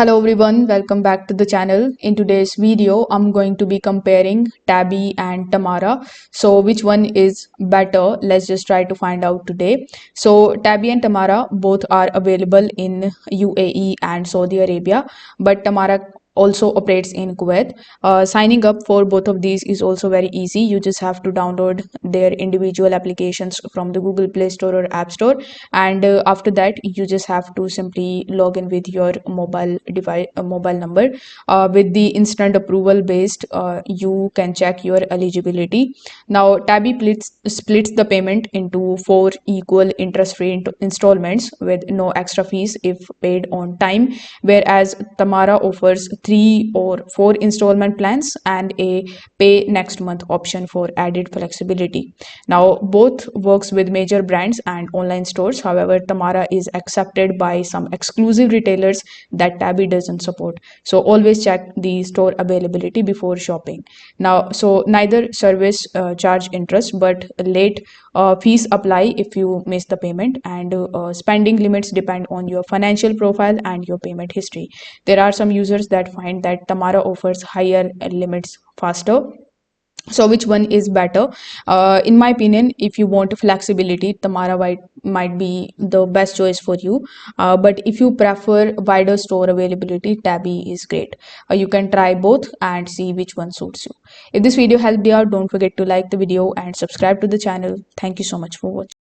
Hello everyone, welcome back to the channel. In today's video, I'm going to be comparing Tabby and Tamara. So which one is better? Let's just try to find out today. So Tabby and Tamara both are available in UAE and Saudi Arabia, but Tamara also operates in Kuwait. Signing up for both of these is also very easy. You just have to download their individual applications from the Google Play Store or App Store, and after that you just have to simply log in with your mobile device, mobile number. With the instant approval based, you can check your eligibility. Now Tabby splits the payment into 4 equal interest-free installments with no extra fees if paid on time, whereas Tamara offers 3 or 4 installment plans and a pay next month option for added flexibility. Now both works with major brands and online stores. However, Tamara is accepted by some exclusive retailers that Tabby doesn't support. So always check the store availability before shopping. Now, so neither service charge interest, but late fees apply if you miss the payment, and spending limits depend on your financial profile and your payment history. There are some users that find that Tamara offers higher limits faster. So which one is better? In my opinion, if you want flexibility, Tamara might be the best choice for you. But if you prefer wider store availability, Tabby is great. You can try both and see which one suits you. If this video helped you out, don't forget to like the video and subscribe to the channel. Thank you so much for watching.